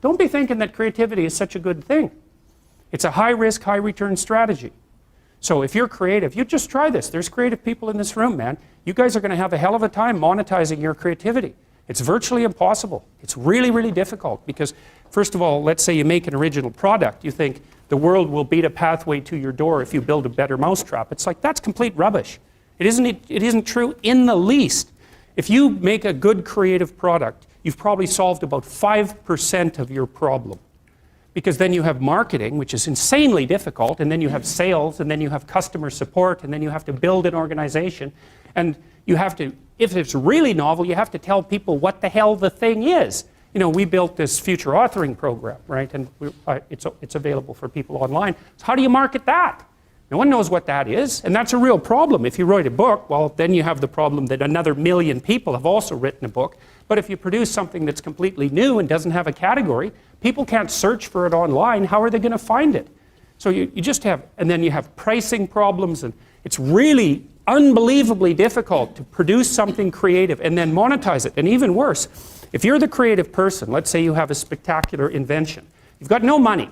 don't be thinking that creativity is such a good thing. It's a high risk, high return strategy. So if you're creative, you just try this. There's creative people in this room, man. You guys are going to have a hell of a time monetizing your creativity. It's virtually impossible. It's really, really difficult because, first of all, let's say you make an original product. You think the world will beat a pathway to your door if you build a better mousetrap. It's like, that's complete rubbish. It isn't true in the least. If you make a good creative product, you've probably solved about 5% of your problem. Because then you have marketing, which is insanely difficult, and then you have sales, and then you have customer support, and then you have to build an organization. And you have to, if it's really novel, you have to tell people what the hell the thing is. You know, we built this future authoring program, right? And it's available for people online. So how do you market that? No one knows what that is, and that's a real problem. If you write a book, well, then you have the problem that another million people have also written a book. But if you produce something that's completely new and doesn't have a category, people can't search for it online. How are they going to find it? So you just have, and then you have pricing problems, and it's really unbelievably difficult to produce something creative and then monetize it. And even worse, if you're the creative person, let's say you have a spectacular invention. You've got no money,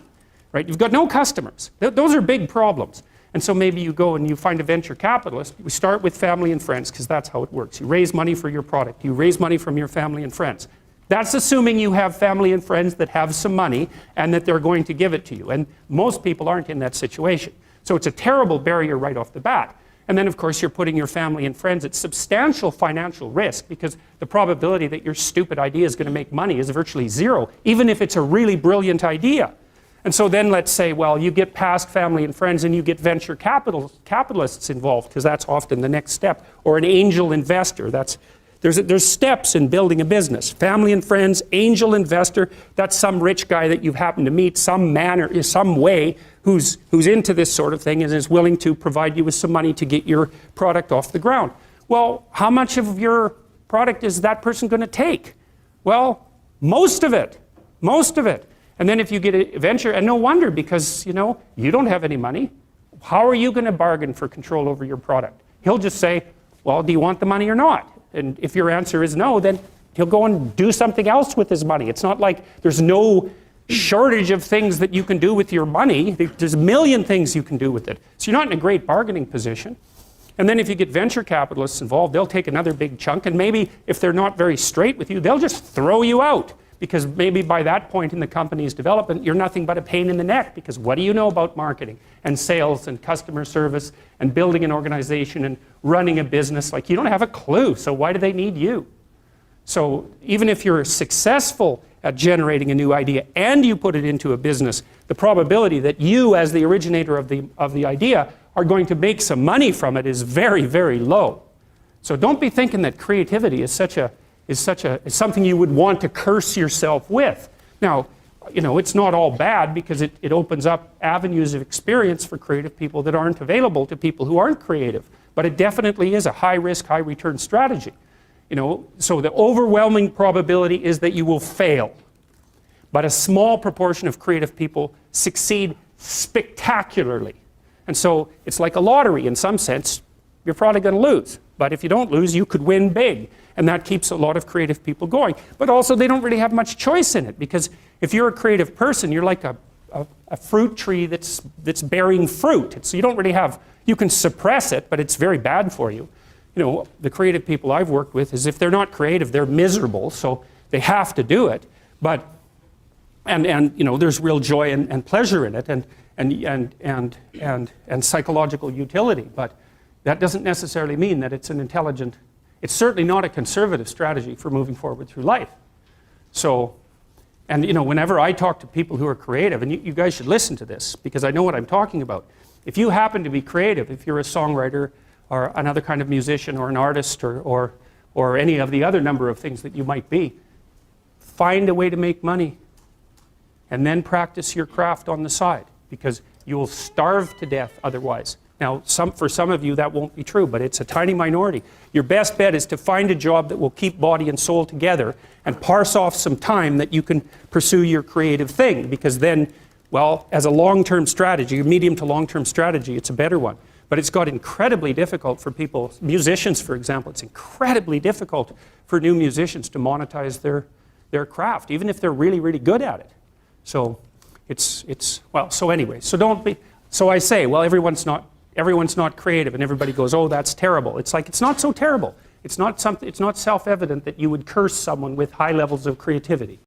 right? You've got no customers. Those are big problems. And so maybe you go and you find a venture capitalist. We start with family and friends because that's how it works. You raise money for your product. You raise money from your family and friends. That's assuming you have family and friends that have some money and that they're going to give it to you. And most people aren't in that situation. So it's a terrible barrier right off the bat. And then, of course, you're putting your family and friends at substantial financial risk because the probability that your stupid idea is going to make money is virtually zero, even if it's a really brilliant idea. And so then let's say, well, you get past family and friends and you get venture capitalists involved because that's often the next step, or an angel investor. There's steps in building a business. Family and friends, angel investor, that's some rich guy that you've happened to meet, some man or some way who's into this sort of thing and is willing to provide you with some money to get your product off the ground. Well, how much of your product is that person going to take? Well, most of it. And then if you get a venture, and no wonder because, you know, you don't have any money. How are you going to bargain for control over your product? He'll just say, well, do you want the money or not? And if your answer is no, then he'll go and do something else with his money. It's not like there's no shortage of things that you can do with your money. There's a million things you can do with it. So you're not in a great bargaining position. And then if you get venture capitalists involved, they'll take another big chunk, and maybe if they're not very straight with you, they'll just throw you out. Because maybe by that point in the company's development, you're nothing but a pain in the neck. Because what do you know about marketing and sales and customer service and building an organization and running a business? Like, you don't have a clue, so why do they need you? So even if you're successful at generating a new idea and you put it into a business, the probability that you, as the originator of the idea, are going to make some money from it is very, very low. So don't be thinking that creativity is something you would want to curse yourself with. Now, you know, it's not all bad because it opens up avenues of experience for creative people that aren't available to people who aren't creative. But it definitely is a high risk, high return strategy. You know, so the overwhelming probability is that you will fail. But a small proportion of creative people succeed spectacularly. And so it's like a lottery in some sense. You're probably going to lose. But if you don't lose, you could win big. And that keeps a lot of creative people going. But also, they don't really have much choice in it. Because if you're a creative person, you're like a fruit tree that's bearing fruit. So you don't really have, you can suppress it, but it's very bad for you. You know, the creative people I've worked with is if they're not creative, they're miserable. So they have to do it. But, and you know, there's real joy and pleasure in it and psychological utility. But that doesn't necessarily mean that it's an intelligent, it's certainly not a conservative strategy for moving forward through life. So, and you know, whenever I talk to people who are creative, and you guys should listen to this because I know what I'm talking about. If you happen to be creative, if you're a songwriter or another kind of musician or an artist or any of the other number of things that you might be, find a way to make money and then practice your craft on the side because you will starve to death otherwise. Now, for some of you that won't be true, but it's a tiny minority. Your best bet is to find a job that will keep body and soul together and parse off some time that you can pursue your creative thing because then, well, as a long-term strategy, a medium to long-term strategy, it's a better one. But it's got incredibly difficult for people, musicians for example, it's incredibly difficult for new musicians to monetize their craft, even if they're really, really good at it. So well, so anyway, so don't be, so I say, well, everyone's not creative, and everybody goes, oh, that's terrible. It's like, it's not so terrible. It's not self-evident that you would curse someone with high levels of creativity.